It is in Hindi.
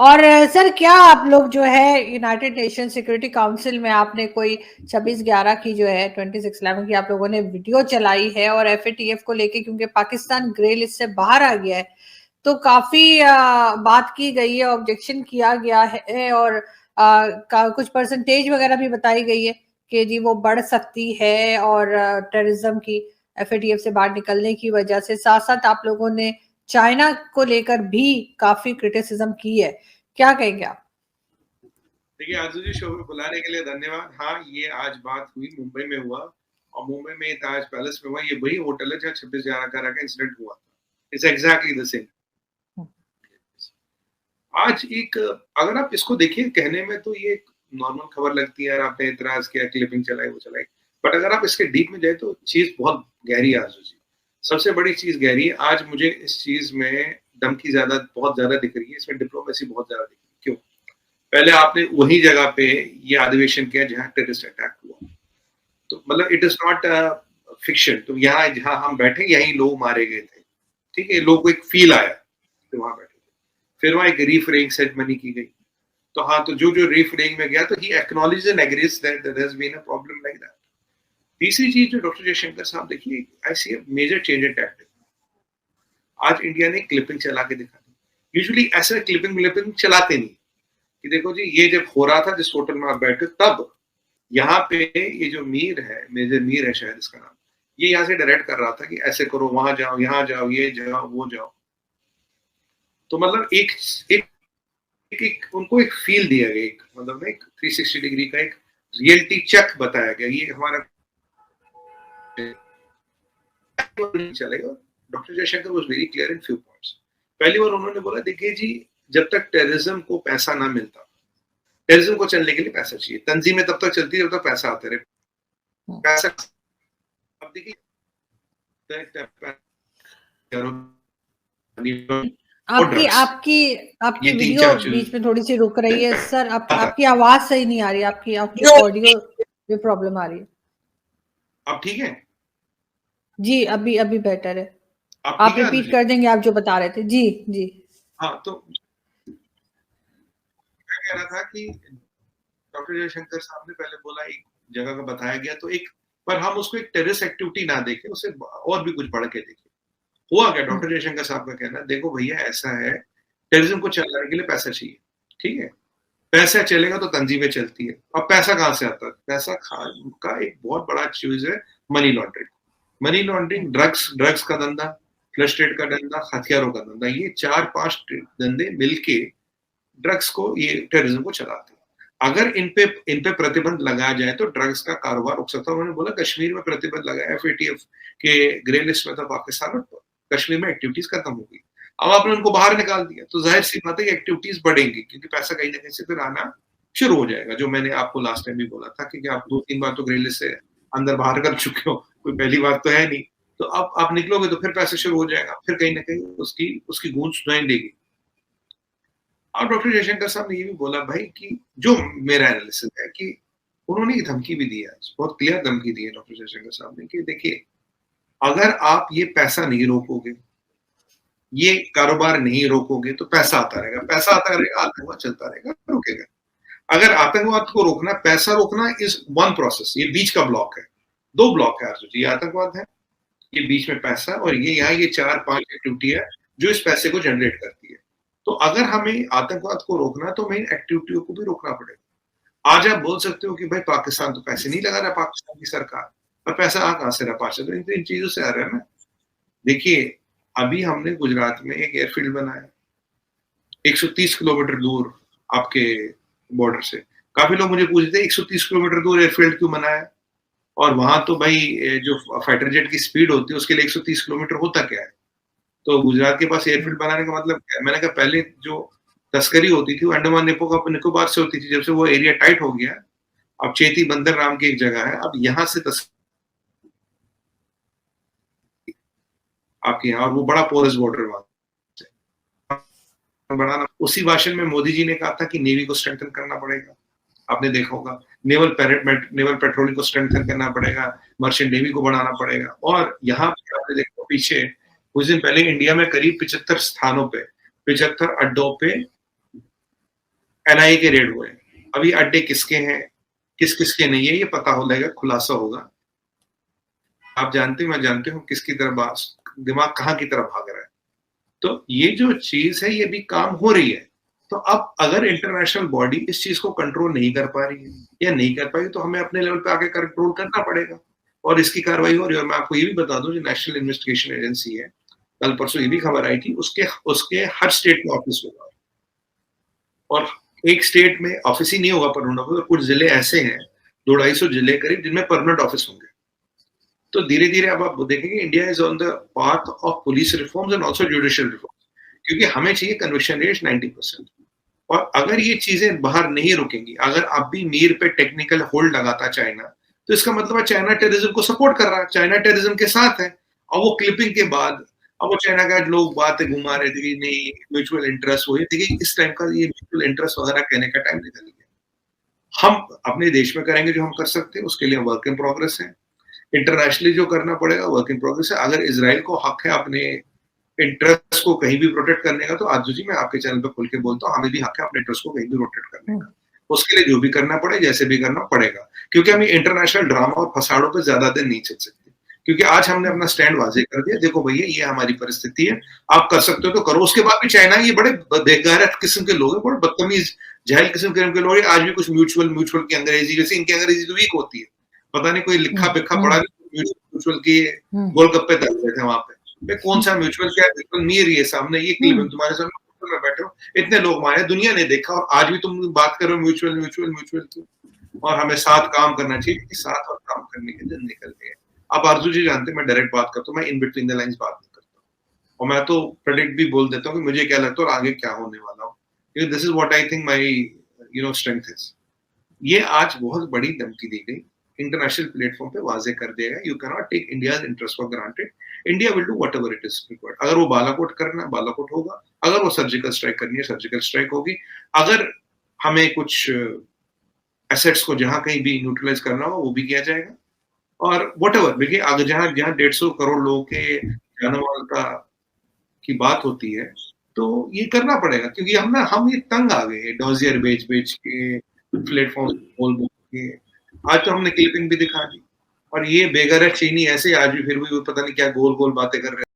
और सर क्या आप लोग जो है यूनाइटेड नेशन सिक्योरिटी काउंसिल में आपने कोई 26/11 की जो है 26/11 की आप लोगों ने वीडियो चलाई है और एफएटीएफ को लेके, क्योंकि पाकिस्तान ग्रे लिस्ट से बाहर आ गया है, तो काफी बात की गई है, ऑब्जेक्शन किया गया है और कुछ परसेंटेज वगैरह भी बताई गई है कि जी वो बढ़ सकती है और टेररिज्म की एफएटीएफ से बाहर निकलने की वजह से। साथ साथ आप लोगों ने चाइना को लेकर भी काफी क्रिटिसिज्म की है, क्या कहेंगे आप? देखिए आरजू जी, शो में बुलाने के लिए धन्यवाद। हाँ, ये आज बात हुई, मुंबई में हुआ और मुंबई में ताज पैलेस में हुआ। ये वही होटल है जहाँ 26/11 का इंसिडेंट हुआ था। It's exactly the same. आज एक, अगर आप इसको देखिए, कहने में तो ये नॉर्मल खबर लगती है, आपने इतराज किया, क्लिपिंग चलाई, वो चलाई, बट अगर आप इसके डीप में जाए तो चीज बहुत गहरी है आरजू जी। सबसे बड़ी चीज गहरी है। आज मुझे इस चीज में धमकी बहुत ज्यादा दिख रही है, इसमें डिप्लोमेसी बहुत ज्यादा दिख रही है। क्यों? पहले आपने वही जगह पे ये अधिवेशन किया जहां टेररिस्ट अटैक हुआ, तो मतलब इट इज नॉट फिक्शन। तो यहाँ जहां हम बैठे यही लोग मारे गए थे, ठीक है, लोगों को एक फील आया तो वहां बैठे थे। फिर वहां एक रीफ्रेइंग सेरेमनी की गई, तो हाँ, तो जो रीफ्रेइंग में गया तो ही acknowledge and agrees that there has been a problem like that. तीसरी चीज जो डॉक्टर जयशंकर साहब, देखिए, I see a major change in tactic. आज इंडिया ने क्लिपिंग चला के दिखा दी। यूजुअली ऐसे क्लिपिंग चलाते नहीं कि देखो जी ये जब हो रहा था जिस होटल में आप बैठे, तब यहाँ पे ये जो मीर है, मेजर मीर है शायद इसका नाम, ये यहाँ से डायरेक्ट कर रहा था कि ऐसे करो, वहां जाओ, यहाँ जाओ, ये जाओ, वो जाओ। तो मतलब एक उनको एक फील दिया गया, एक मतलब एक 360 डिग्री का एक रियलिटी चेक बताया गया, ये हमारा चलेगा। Doctor Jaishankar was very clear in few points. पहली बार उन्होंने बोला, देखिए जी, जब तक टेररिज्म को पैसा ना मिलता, टेररिज्म को चलने के लिए पैसा चाहिए, तंजीमें तब तक चलती है जब तक पैसा आते रहे। पैसा, अब देखिए, आपकी आपकी आपकी ये वीडियो बीच में थोड़ी सी रुक रही है सर, आपकी आवाज सही नहीं आ रही, आपकी आपकी ऑडियो में प्रॉब्लम आ रही है। अब ठीक है? जी, अभी अभी बेटर है। अब आप ठीक है रिपीट कर देंगे आप जो बता रहे थे? जी जी। हाँ, तो मैं कह रहा था कि डॉक्टर जयशंकर साहब ने पहले बोला, एक जगह का बताया गया, तो एक, पर हम उसको एक टेररिस्ट एक्टिविटी ना देखें, उसे और भी कुछ बढ़ के देखें। हुआ क्या? डॉक्टर जयशंकर साहब का कहना, देखो भैया ऐसा है, टेररिज्म को चलाने के लिए पैसा चाहिए, ठीक है, पैसा चलेगा तो तंजीमें चलती है। अब पैसा कहाँ से आता है? पैसा का एक बहुत बड़ा चीज है money laundering. Money laundering, drugs का धंधा, फ्लश ट्रेड का धंधा, हथियारों का धंधा, ये 4-5 धंधे मिलके ड्रग्स को, ये टेररिज्म को चलाते हैं। अगर इन पे प्रतिबंध लगाया जाए तो ड्रग्स का कारोबार रुक सकता है। उन्होंने बोला कश्मीर में प्रतिबंध लगाया, एफएटीएफ के ग्रे लिस्ट में था पाकिस्तान, और कश्मीर में एक्टिविटीज खत्म हो गई। अब आपने उनको बाहर निकाल दिया तो जाहिर सी बात है कि एक्टिविटीज बढ़ेंगी, क्योंकि पैसा कहीं ना कहीं से फिर आना शुरू हो जाएगा। जो मैंने आपको लास्ट टाइम भी बोला था कि आप 2-3 बार तो ग्रे लिस्ट से अंदर बाहर कर चुके हो, कोई पहली बात तो है नहीं। तो अब आप निकलोगे तो फिर पैसा शुरू हो जाएगा, फिर कहीं ना कहीं उसकी उसकी गूंज सुनाई देगी। और डॉक्टर जयशंकर साहब ने ये भी बोला भाई, कि जो मेरा एनालिसिस है कि उन्होंने एक धमकी भी दी है, बहुत क्लियर धमकी दी है डॉक्टर जयशंकर साहब ने, कि देखिए, अगर आप ये पैसा नहीं रोकोगे, ये कारोबार नहीं रोकोगे, तो पैसा आता रहेगा, पैसा आता रहेगा, आतंकवाद चलता रहेगा, रुकेगा। अगर आतंकवाद को रोकना, पैसा रोकना इज वन प्रोसेस, ये बीच का ब्लॉक है, 2 ब्लॉक है अर्जुन जी, ये आतंकवाद है, ये बीच में पैसा, और ये यहाँ ये 4-5 एक्टिविटी है जो इस पैसे को जनरेट करती है। तो अगर हमें आतंकवाद को रोकना है तो हमें इन एक्टिविटियों को भी रोकना पड़ेगा। आज आप बोल सकते हो कि भाई पाकिस्तान तो पैसे नहीं लगा रहा, पाकिस्तान की सरकार, पर पैसा आ कहां से रहा? पाकिस्तान तो इन चीजों से आ रहा है ना। देखिए, अभी हमने गुजरात में एक एयरफील्ड बनाया 130 किलोमीटर दूर आपके बॉर्डर से। काफी लोग मुझे पूछते हैं 130 किलोमीटर दूर एयरफील्ड क्यों बनाया, और वहां तो भाई जो फाइटर जेट की स्पीड होती है उसके लिए 130 किलोमीटर होता क्या है? तो गुजरात के पास एयरफील्ड बनाने का मतलब क्या है? मैंने कहा, पहले जो तस्करी होती थी वो अंडमान निकोबार से होती थी, जब से वो एरिया टाइट हो गया, अब चेती बंदर नाम की एक जगह है, अब यहाँ से आपके यहाँ, और वो बड़ा पोरस बॉर्डर वहां बढ़ाना। उसी भाषण में मोदी जी ने कहा था कि नेवी को स्ट्रेंथन करना पड़ेगा, आपने देखा होगा, नेवल पेट्रोलिंग को स्ट्रेंथन करना पड़ेगा, मर्चेंट नेवी को बढ़ाना पड़ेगा। और यहाँ पे आपने देखा पीछे कुछ दिन पहले इंडिया में करीब 75 स्थानों पे, 75 अड्डों पे एनआईए के रेड हुए, अभी अड्डे किसके हैं, किस किसके नहीं है, ये पता हो जाएगा, खुलासा होगा। आप जानते हो, मैं जानती हूँ किसकी तरफ दिमाग कहाँ की तरफ भाग रहा है। तो ये जो चीज है ये भी काम हो रही है। तो अब अगर इंटरनेशनल बॉडी इस चीज को कंट्रोल नहीं कर पा रही है या नहीं कर पाई, तो हमें अपने लेवल पे आके कंट्रोल करना पड़ेगा और इसकी कार्रवाई हो रही है। और मैं आपको ये भी बता दूं, जो नेशनल इन्वेस्टिगेशन एजेंसी है, कल परसों ये भी खबर आई थी, उसके उसके हर स्टेट में ऑफिस होगा। और एक स्टेट में ऑफिस ही नहीं होगा परमानेंट ऑफिस, कुछ जिले ऐसे हैं, 200-250 जिले करीब, जिनमें परमानेंट ऑफिस होंगे। तो धीरे धीरे अब आप देखेंगे India is on the path of police reforms and also judicial reforms, क्योंकि हमें चाहिए कन्विक्शन रेट 90%। और अगर ये चीजें बाहर नहीं रुकेंगी, अगर अब भी मीर पे टेक्निकल होल्ड लगाता चाइना, तो इसका मतलब है चाइना टेररिज्म को सपोर्ट कर रहा है, चाइना टेररिज्म के साथ है। और वो क्लिपिंग के बाद अब वो चाइना का लोग बातें घुमा रहे थे कि नहीं म्यूचुअल इंटरेस्ट हो, देखिए इस टाइम का ये म्यूचुअल इंटरेस्ट वगैरह कहने का टाइम निकल गया। हम अपने देश में करेंगे जो हम कर सकते हैं, उसके लिए वर्क इन प्रोग्रेस है। इंटरनेशनली जो करना पड़ेगा वर्क इन प्रोग्रेस है। अगर इजराइल को हक है अपने इंटरेस्ट को कहीं भी प्रोटेक्ट करने का, तो आजू जी मैं आपके चैनल पे खुल के बोलता हूँ, हमें भी हक है अपने इंटरेस्ट को कहीं भी प्रोटेक्ट करने का। उसके लिए जो भी करना पड़े, जैसे भी करना पड़ेगा, क्योंकि हम ये इंटरनेशनल ड्रामा और फसाड़ों पे ज्यादा दिन नहीं चल सकते। क्योंकि आज हमने अपना स्टैंड वाजे कर दिया, देखो भैया ये हमारी परिस्थिति है, आप कर सकते हो तो करो। उसके बाद भी चाइना, ये बड़े बेगैरत किस्म के लोग हैं, बड़े बदतमीज जहल किस्म के लोग हैं। आज भी कुछ म्यूचुअल की अंग्रेजी, जैसे इनकी अंग्रेजी तो वीक होती है, पता नहीं कोई लिखा पिखा पढ़ा, म्यूचुअल की गोलगप्पे तल रहे थे वहां पे। कौन सा म्यूचुअल, क्या म्यूचुअल नहीं है, ये सामने ये क्लिप तुम्हारे सामने में बैठे हो, इतने लोग मारे, दुनिया ने देखा, और आज भी तुम बात करो म्यूचुअल म्यूचुअल म्यूचुअल की। और हमें साथ काम करना चाहिए, कि साथ और काम करने के दिन निकल गए। आप आरजू जी जानते हैं मैं डायरेक्ट बात करता हूँ, मैं इन बिटवीन द लाइंस बात नहीं करता, और मैं तो प्रेडिक्ट भी बोल देता हूँ कि मुझे क्या लगता है और आगे क्या होने वाला हो, क्योंकि this is what I think my strength is. ये आज बहुत बड़ी धमकी दी गई, इंटरनेशनल प्लेटफॉर्म पे वाजे कर दिया गया, you can not take India's interest for granted, India will do whatever it is required. अगर वो बालाकोट करना है बालाकोट होगा, अगर वो सर्जिकल स्ट्राइक करनी है सर्जिकल स्ट्राइक होगी, अगर हमें कुछ एसेट्स को जहां कहीं भी न्यूट्रलाइज करना हो वो भी किया जाएगा। और व्हाटएवर, देखिए अगर जहां जहां 150 करोड़ लोगों के जानमाल का की बात होती है, तो ये करना पड़ेगा, क्योंकि हम ये तंग आ गए डॉजियर बेच बेच के, प्लेटफॉर्म बोल बोल के। आज तो हमने क्लिपिंग भी दिखा दी, और ये बेगैरत चीनी ऐसे आज भी फिर भी पता नहीं क्या गोल गोल बातें कर रहे हैं।